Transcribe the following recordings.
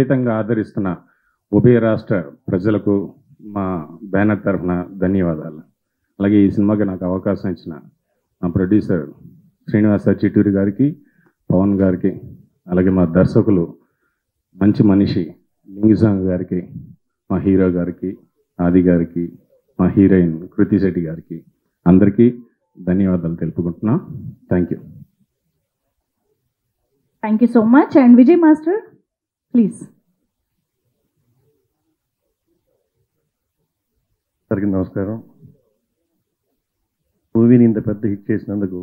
విపరీతంగా ఆదరిస్తున్న ఉభయ రాష్ట్ర ప్రజలకు మా బ్యానర్ తరఫున ధన్యవాదాలు. అలాగే ఈ సినిమాకి నాకు అవకాశం ఇచ్చిన మా ప్రొడ్యూసర్ శ్రీనివాస చిట్టూరి గారికి, పవన్ గారికి, అలాగే మా దర్శకులు మంచి మనిషి లింగుస్వామి గారికి, మా హీరో గారికి, ఆది గారికి, మా హీరోయిన్ కృతి శెట్టి గారికి అందరికీ ధన్యవాదాలు తెలుపుకుంటున్నా. Thank you. Thank you so much. And Vijay Master, please. అందరికీ నమస్కారం. మూవీని ఇంత పెద్ద హిట్ చేసినందుకు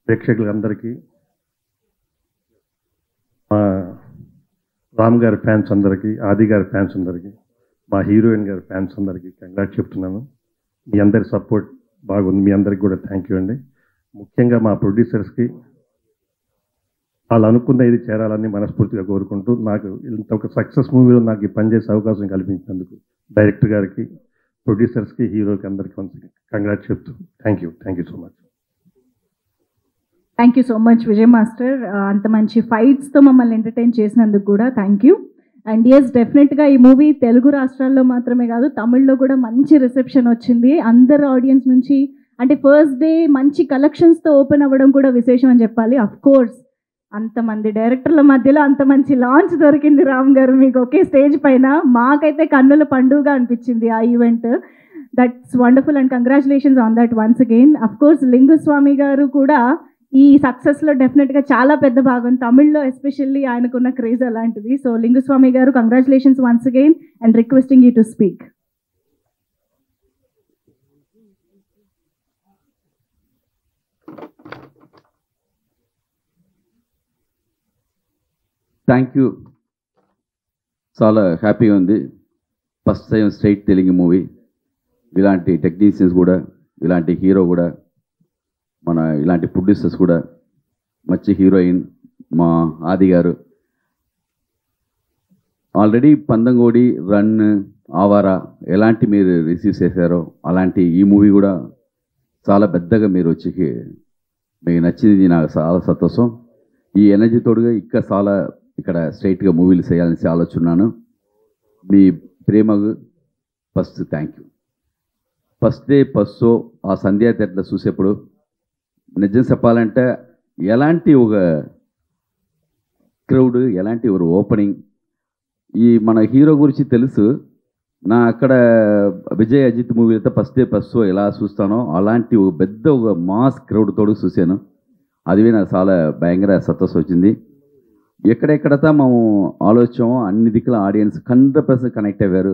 ప్రేక్షకులందరికీ, మా రామ్ గారి ఫ్యాన్స్ అందరికీ, ఆది గారి ఫ్యాన్స్ అందరికీ, మా హీరోయిన్ గారి ఫ్యాన్స్ అందరికీ కంగ్రాట్స్ చెప్తున్నాను. మీ అందరి సపోర్ట్ బాగుంది. మీ అందరికి కూడా థ్యాంక్ యూ అండి. ముఖ్యంగా మా ప్రొడ్యూసర్స్కి వాళ్ళు అనుకున్న ఇది చేరాలని మనస్ఫూర్తిగా కోరుకుంటూ, నాకు ఇంత ఒక సక్సెస్ మూవీలో నాకు ఈ పనిచేసే అవకాశం కల్పించినందుకు డైరెక్టర్ గారికి, ప్రొడ్యూసర్స్కి, హీరోకి అందరికీ కంగ్రాట్స్ చెప్తూ thank you so much. Thank you so much Vijay master. అంత మంచి ఫైట్స్తో మమ్మల్ని ఎంటర్టైన్ చేసినందుకు కూడా థ్యాంక్ యూ. అండ్ ఎస్, డెఫినెట్గా ఈ మూవీ తెలుగు రాష్ట్రాల్లో మాత్రమే కాదు, తమిళ్లో కూడా మంచి రిసెప్షన్ వచ్చింది అందరు ఆడియన్స్ నుంచి. అంటే ఫస్ట్ డే మంచి కలెక్షన్స్తో ఓపెన్ అవ్వడం కూడా విశేషం అని చెప్పాలి. అఫ్ కోర్స్ అంతమంది డైరెక్టర్ల మధ్యలో అంత మంచి లాంచ్ దొరికింది రామ్ గారు మీకు ఒకే స్టేజ్ పైన. మాకైతే కన్నుల పండుగ అనిపించింది ఆ event. That's wonderful and congratulations on that once again. Of course Lingusamy గారు కూడా ఈ సక్సెస్లో డెఫినెట్గా చాలా పెద్ద భాగం, తమిళ్లో ఎస్పెషల్లీ ఆయనకున్న క్రేజ్ అలాంటిది. సో లింగుస్వామి గారు, congratulations once again and requesting you to speak. Thank you. చాలా హ్యాపీగా ఉంది. First time straight Telugu movie, ఇలాంటి టెక్నీషియన్స్ కూడా, ఇలాంటి హీరో కూడా, మన ఇలాంటి ప్రొడ్యూసర్స్ కూడా, మంచి హీరోయిన్ మా ఆది గారు. ఆల్రెడీ పందంగోడి, రన్, ఆవారా ఎలాంటి మీరు రిసీవ్ చేశారో అలాంటి ఈ మూవీ కూడా చాలా పెద్దగా మీరు వచ్చి మీకు నచ్చింది. నాకు చాలా సంతోషం. ఈ ఎనర్జీ తోడుగా ఇక్కడ స్ట్రైట్గా మూవీలు చేయాలని ఆలోచున్నాను. మీ ప్రేమకు first thank you. First day first show ఆ సంధ్యా థియేటర్లో చూసేప్పుడు నిజం చెప్పాలంటే ఎలాంటి ఒక క్రౌడ్, ఎలాంటి ఒక ఓపెనింగ్. ఈ మన హీరో గురించి తెలుసు. నా అక్కడ విజయ్ అజిత్ మూవీ అయితే ఫస్ట్ డే ఫస్ట్ షో ఎలా చూస్తానో అలాంటి ఒక పెద్ద ఒక మాస్ క్రౌడ్ తోడు చూశాను. అది నాకు చాలా భయంకర సంతోషం వచ్చింది. ఎక్కడెక్కడతా మేము ఆలోచించామో అన్ని దిక్కుల ఆడియన్స్ 100% కనెక్ట్ అయ్యారు.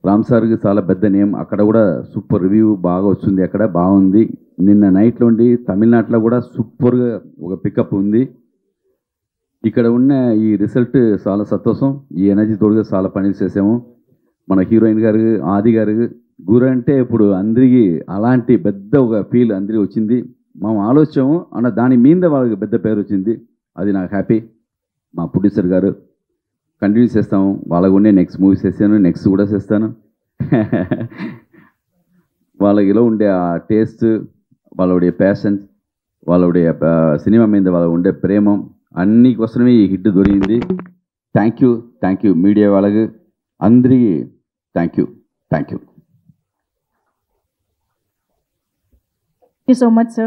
రామ్ సార్కి చాలా పెద్ద నేమ్, అక్కడ కూడా సూపర్ రివ్యూ బాగా వచ్చింది. అక్కడ బాగుంది. నిన్న నైట్లో ఉండి తమిళనాడులో కూడా సూపర్గా ఒక పికప్ ఉంది. ఇక్కడ ఉన్న ఈ రిజల్ట్ చాలా సంతోషం. ఈ ఎనర్జీ తోడుగా చాలా పనులు చేసాము. మన హీరోయిన్ గారు, ఆది గారు, గురు అంటే ఇప్పుడు అందరికీ అలాంటి పెద్ద ఒక ఫీల్ అందరికీ వచ్చింది. మేము ఆలోచించాము అన్న దాని మీద వాళ్ళకి పెద్ద పేరు వచ్చింది. అది నాకు హ్యాపీ. మా ప్రొడ్యూసర్ గారు కంటిన్యూ చేస్తాము. వాళ్ళకు ఉండే నెక్స్ట్ మూవీ చేస్తాను, నెక్స్ట్ కూడా చేస్తాను. వాళ్ళకిలో ఉండే ఆ టేస్ట్, వాళ్ళ ప్యాషన్, వాళ్ళ సినిమా మీద వాళ్ళ ఉండే ప్రేమ అన్ని కోసమే ఈ హిట్ దొరికింది. థ్యాంక్ యూ మీడియా వాళ్ళకి అందరికీ thank you. Thank you so much, sir.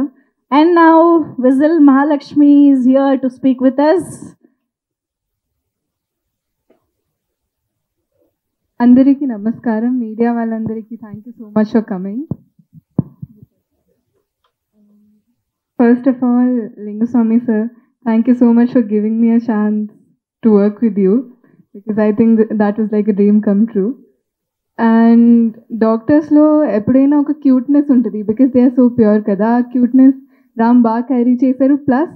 And now Vizil Mahalakshmi is here to speak with us. Andariki namaskaram. Media valandariki thank you so much for coming. First of all, Linguswami sir, thank you so much for giving me a chance to work with you, because I think that was like a dream come true. And డాక్టర్స్లో ఎప్పుడైనా ఒక cuteness ఉంటుంది, because they are so pure కదా. ఆ cuteness Ram బాగా carry చేశారు. Plus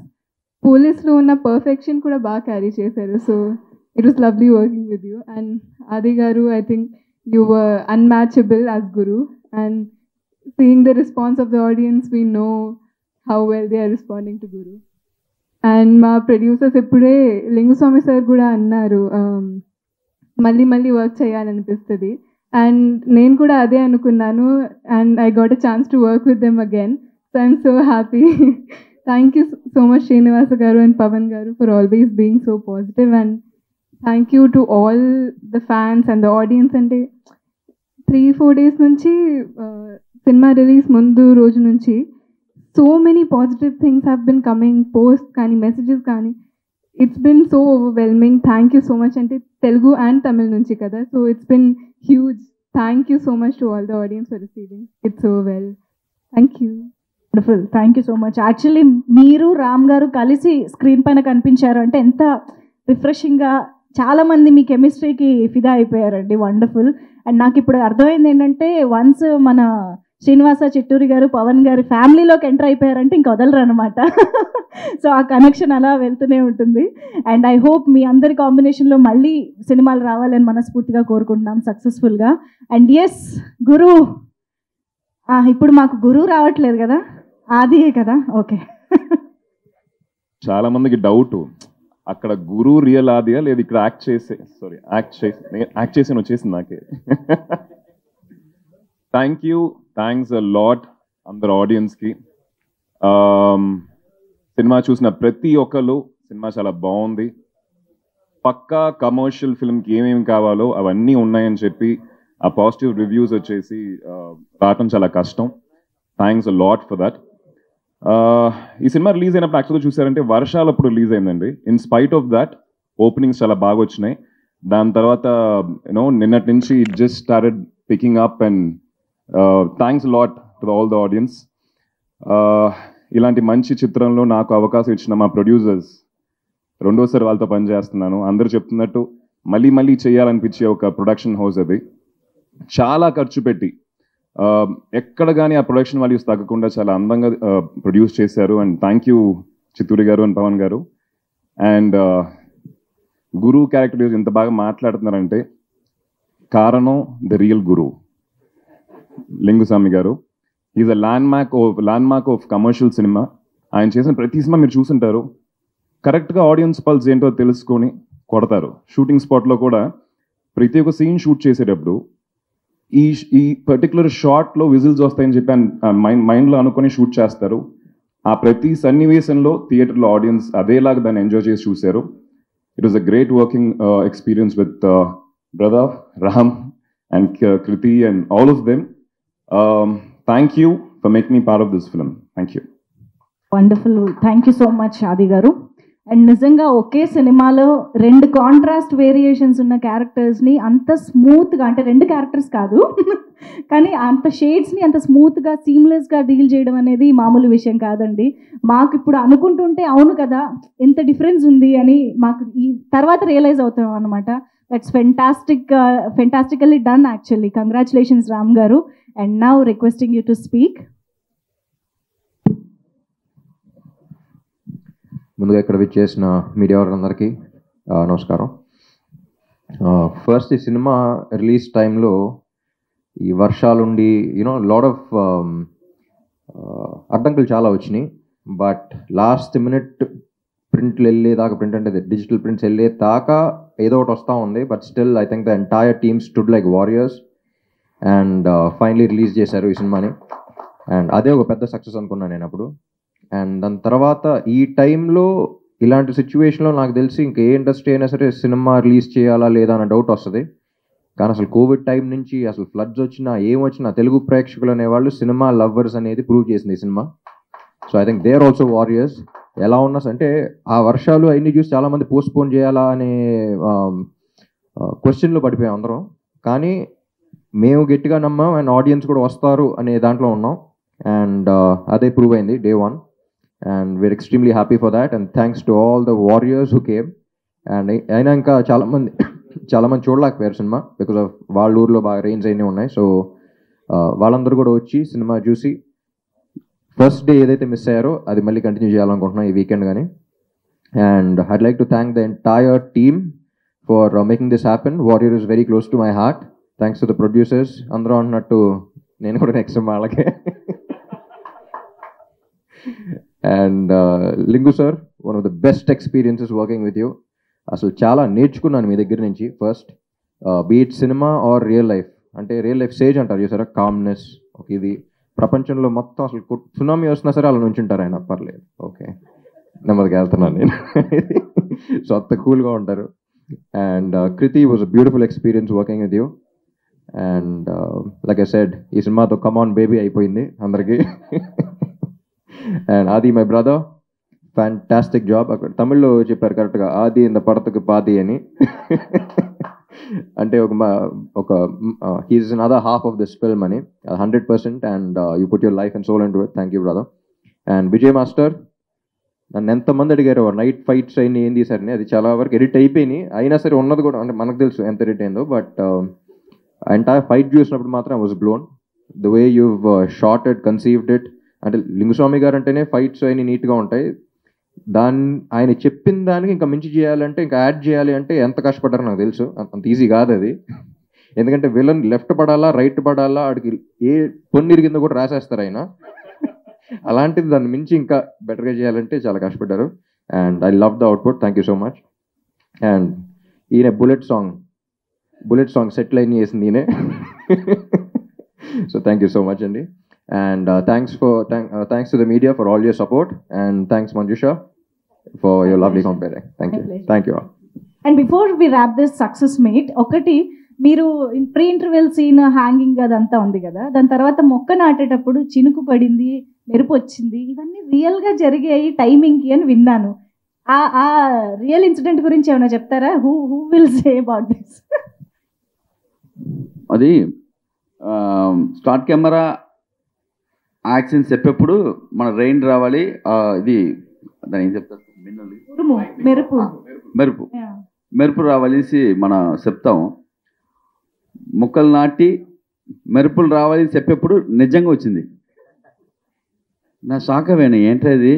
పోలీస్లో ఉన్న perfection కూడా బాగా క్యారీ చేశారు. So it was lovely working with you. And Aadi గారు, I think you were unmatchable as Guru. And seeing the response of the audience, we know how well they are responding to Guru. And మా producers ఎప్పుడే Lingusamy sir కూడా అన్నారు, మళ్ళీ work చేయాలనిపిస్తుంది. And నేను కూడా అదే అనుకున్నాను. And I got a chance to work with them again. So I'm so happy. thank you so much, Srinivasa Garu and Pavan Garu, for always being so positive, and thank you to all the fans and the audience. And 3-4 days nunchi cinema release mundu roju nunchi so many positive things have been coming, posts kani, messages kani. It's been so overwhelming. Thank you so much. And Telugu and Tamil nunchi kada, so it's been huge. Thank you so much to all the audience for receiving it so well. Thank you. Wonderful, thank you so much. Actually మీరు రామ్ గారు కలిసి screen పైన కనిపించారు అంటే ఎంత రిఫ్రెషింగ్గా, చాలామంది మీ కెమిస్ట్రీకి ఫిదా అయిపోయారండి. Wonderful. And నాకు ఇప్పుడు అర్థమైంది ఏంటంటే వన్స్ మన శ్రీనివాస చిట్టూరి గారు, పవన్ గారి ఫ్యామిలీలోకి ఎంటర్ అయిపోయారంటే ఇంకా వదలరు అనమాట. సో ఆ కనెక్షన్ అలా వెళ్తూనే ఉంటుంది. అండ్ ఐ హోప్ మీ అందరి కాంబినేషన్లో మళ్ళీ సినిమాలు రావాలని మనస్ఫూర్తిగా కోరుకుంటున్నాం సక్సెస్ఫుల్గా. అండ్ ఎస్ గురు, ఇప్పుడు మాకు గురువు రావట్లేదు కదా, ఆదియే కదా. ఓకే, చాలా మందికి డౌట్ అక్కడ గురు రియల్ ఆదియా లేదు ఇక్కడ యాక్ట్ చేసి వచ్చేసింది నాకే. థ్యాంక్స్ అ లాట్ అందరు ఆడియన్స్కి. సినిమా చూసిన ప్రతి ఒక్కరు సినిమా చాలా బాగుంది, పక్కా కమర్షియల్ ఫిల్మ్కి ఏమేమి కావాలో అవన్నీ ఉన్నాయని చెప్పి ఆ పాజిటివ్ రివ్యూస్ వచ్చేసి రావటం చాలా కష్టం. Thanks a lot for that. ఈ సినిమా రిలీజ్ అయినప్పుడు యాక్చువల్గా చూసారంటే వర్షాలప్పుడు రిలీజ్ అయిందండి. In spite of that openings చాలా బాగా వచ్చినాయి. దాని తర్వాత నిన్నటి నుంచి it just started picking up. And thanks lot to all the audience. ఇలాంటి మంచి చిత్రంలో నాకు అవకాశం ఇచ్చిన మా ప్రొడ్యూసర్స్, రెండోసారి వాళ్ళతో పనిచేస్తున్నాను. అందరూ చెప్తున్నట్టు మళ్ళీ చేయాలనిపించే ఒక ప్రొడక్షన్ హౌస్ అది. చాలా ఖర్చు పెట్టి ఎక్కడ కానీ ఆ ప్రొడక్షన్ వాల్యూస్ తగ్గకుండా చాలా అందంగా ప్రొడ్యూస్ చేశారు. అండ్ థ్యాంక్ యూ చిత్తూరి గారు అండ్ పవన్ గారు. అండ్ గురు క్యారెక్టర్ ఇంత బాగా మాట్లాడుతున్నారంటే కారణం ద రియల్ గురు లింగుస్వామి గారు. Is a landmark of commercial cinema. ఆయన చేసిన ప్రతి సినిమా మీరు చూసుంటారు, కరెక్ట్గా ఆడియన్స్ పల్స్ ఏంటో తెలుసుకొని కొడతారు. షూటింగ్ స్పాట్లో కూడా ప్రతి ఒక్క సీన్ షూట్ చేసేటప్పుడు ఈ పర్టికులర్ షాట్లో విజిల్స్ వస్తాయని చెప్పి మైండ్లో అనుకొని షూట్ చేస్తారు. ఆ ప్రతి సన్నివేశంలో థియేటర్లో ఆడియన్స్ అదేలాగా దాన్ని ఎంజాయ్ చేసి చూశారు. It was a great working experience with brother Ram and Kriti and all of them. Thank you for making me part of this film. Thank you. Wonderful, thank you so much Aadi గారు. And నిజంగా ఒకే సినిమాలో 2 contrast variations ఉన్న క్యారెక్టర్స్ని అంత స్మూత్గా, అంటే 2 characters కాదు కానీ అంత షేడ్స్ని అంత స్మూత్గా సీమ్లెస్గా డీల్ చేయడం అనేది మామూలు విషయం కాదండి. మాకు ఇప్పుడు అనుకుంటుంటే అవును కదా ఎంత డిఫరెన్స్ ఉంది అని మాకు ఈ తర్వాత రియలైజ్ అవుతాం అనమాట. That's fantastically done actually. Congratulations Ram గారు. And now requesting you to speak. ముందుగా ఇక్కడ విచ్చేసిన మీడియా వారందరికీ నమస్కారం. ఫస్ట్ ఈ సినిమా రిలీజ్ టైంలో ఈ వర్షాలుండి లాట్ ఆఫ్ అడ్డంకులు చాలా వచ్చినాయి. బట్ లాస్ట్ మినిట్ ప్రింట్లు వెళ్ళేదాకా, ప్రింట్ అంటే డిజిటల్ ప్రింట్స్ వెళ్ళేదాకా ఏదో ఒకటి వస్తూ ఉంది. But still I think the entire team stood like warriors and finally release చేశారు ఈ సినిమాని. అండ్ అదే ఒక పెద్ద సక్సెస్ అనుకున్నాను నేను అప్పుడు. అండ్ దాని తర్వాత ఈ టైంలో ఇలాంటి సిచ్యువేషన్లో నాకు తెలిసి ఇంకా ఏ ఇండస్ట్రీ అయినా సరే సినిమా రిలీజ్ చేయాలా లేదా అన్న డౌట్ వస్తుంది. కానీ అసలు కోవిడ్ టైం నుంచి అసలు ఫ్లడ్స్ వచ్చినా ఏమొచ్చినా తెలుగు ప్రేక్షకులు అనేవాళ్ళు సినిమా లవర్స్ అనేది ప్రూవ్ చేసింది ఈ సినిమా. So I think they are also warriors. ఎలా ఉన్నా అంటే ఆ వర్షాలు అవన్నీ చూసి చాలామంది పోస్ట్పోన్ చేయాలా అనే క్వశ్చన్లో పడిపోయాం అందరం. కానీ మేము గట్టిగా నమ్మాం అండ్ ఆడియన్స్ కూడా వస్తారు అనే దాంట్లో ఉన్నాం. అండ్ అదే ప్రూవ్ అయింది day 1. And we're extremely happy for that, and thanks to all the warriors who came. And అయినా ఇంకా చాలా మంది చూడలేకపోయారు సినిమా బికాస్ ఆఫ్ వాళ్ళ ఊర్లో బాగా రేంజ్ అయినా ఉన్నాయి. సో వాళ్ళందరూ కూడా వచ్చి సినిమా చూసి ఫస్ట్ డే ఏదైతే మిస్ అయ్యారో అది మళ్ళీ కంటిన్యూ చేయాలనుకుంటున్నాం ఈ వీకెండ్ కానీ. And I'd like to thank the entire team for making this happen. Warrior is very close to my heart. Thanks to the producers. అందరూ అన్నట్టు నేను కూడా నెక్స్ట్ వాళ్ళకే. అండ్ Lingu sir, one of the best experiences working with you. అసలు చాలా నేర్చుకున్నాను మీ దగ్గర నుంచి. First beat cinema or real life, అంటే రియల్ లైఫ్ సేజ్ అంటారు చూసారా, కామ్నెస్. ఓకే, ఇది ప్రపంచంలో మొత్తం అసలు సునామీ వస్తున్నా సరే అలా నుంచుంటారు ఆయన. పర్లేదు, ఓకే, నెమ్మదిగా వెళ్తున్నాను నేను. సో అంత కూల్గా ఉంటారు. And Kriti was a beautiful experience working with you. And like I said, ఈ సినిమాతో కమాన్ బేబీ అయిపోయింది అందరికీ. అండ్ ఆది మై బ్రదర్, ఫ్యాంటాస్టిక్ జాబ్. అక్కడ తమిళ్లో చెప్పారు కరెక్ట్గా, ఆది ఇంత పడతకు పాది అని. అంటే ఒక he's another half of this film అని 100%. And you put your life and soul into it. Thank you brother. And Vijay master, నన్ను ఎంతమంది అడిగారు నైట్ ఫైట్స్ అయినా ఏం తీసారని. అది చాలా వరకు ఎడిట్ అయిపోయినాయి, అయినా సరే ఉన్నది కూడా అంటే మనకు తెలుసు ఎంత ఎడిట్ అయిందో. బట్ ఎంటైర్ ఫైట్ చూసినప్పుడు మాత్రం I was blown. The way you short it, conceived it. అంటే లింగుస్వామి గారు అంటేనే ఫైట్స్ అన్ని నీట్గా ఉంటాయి. ఆయన చెప్పిన దానికి ఇంకా మించి చేయాలంటే, ఇంకా యాడ్ చేయాలి అంటే ఎంత కష్టపడ్డారో నాకు తెలుసు. అంత ఈజీ కాదు అది. ఎందుకంటే విలన్ లెఫ్ట్ పడాలా, రైట్ పడాలా, ఆడికి ఏ పొన్ను ఇరిగిందో కూడా రాసేస్తారు ఆయన. అలాంటిది దాన్ని మించి ఇంకా బెటర్గా చేయాలంటే చాలా కష్టపడ్డారు. And I love the output. Thank you so much. And ఈయన బుల్లెట్ సాంగ్ సెట్ లైన్ చేసింది ఈయనే. So thank you so much అండి. And thanks to the media for all your support, and thanks Manjusha for your lovely commentary. Thank you all. And before we wrap this success meet, ఒకటి మీరు pre interval scene hanging అదంతా ఉంది కదా, దాని తర్వాత మొక్క నాటేటప్పుడు చినుకు పడింది, మెరుపు వచ్చింది, ఇవన్నీ రియల్గా జరిగాయి టైమింగ్కి అని విన్నాను. ఆ రియల్ ఇన్సిడెంట్ గురించి ఏమైనా చెప్తారా? Who will say about this? అది స్టార్ట్ కెమెరా యాక్షన్ చెప్పేప్పుడు మన రెయిన్ రావాలి, ఇది దాని ఏం చెప్తారు, మెరుపు రావాలేసి మన చెప్తాము. మొక్కలు నాటి మెరుపులు రావాలి చెప్పేప్పుడు నిజంగా వచ్చింది. నా షాక్ అవేనా, ఏంటది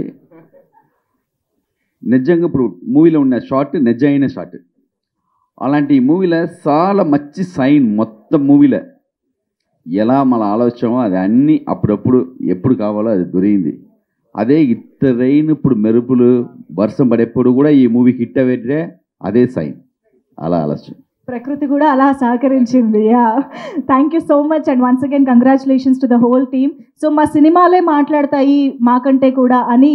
నిజంగా ఇప్పుడు మూవీలో ఉన్న షార్ట్ నిజమైన షార్ట్. అలాంటి మూవీలో చాలా మంచి సైన్ మొత్తం మూవీలో ఎలా మన ఆలోచనో అది అన్నీ అప్పుడప్పుడు ఎప్పుడు కావాలో అది దొరికింది. అదే ఇట్ట రెయిన్ ఇప్పుడు మెరుపులు వర్షం పడేప్పుడు కూడా ఈ మూవీకి హిట్ అయ్యేటే అదే సైన్. అలా ఆలోచన ప్రకృతి కూడా అలా సహకరించింది. Thank you so much and once again congratulations to the whole team. So మా సినిమాలే మాట్లాడతాయి మాకంటే కూడా అని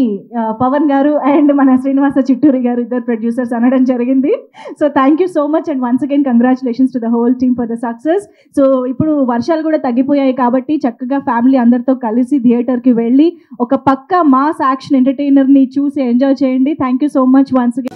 పవన్ గారు అండ్ మన శ్రీనివాస చిట్టూరి గారు ఇద్దరు ప్రొడ్యూసర్స్ అనడం జరిగింది. So thank you so much and once again congratulations to the whole team for the success. So ఇప్పుడు వర్షాలు కూడా తగ్గిపోయాయి కాబట్టి చక్కగా ఫ్యామిలీ అందరితో కలిసి థియేటర్కి వెళ్ళి ఒక పక్క మాస్ యాక్షన్ ఎంటర్టైనర్ని చూసి ఎంజాయ్ చేయండి. Thank you so much once again.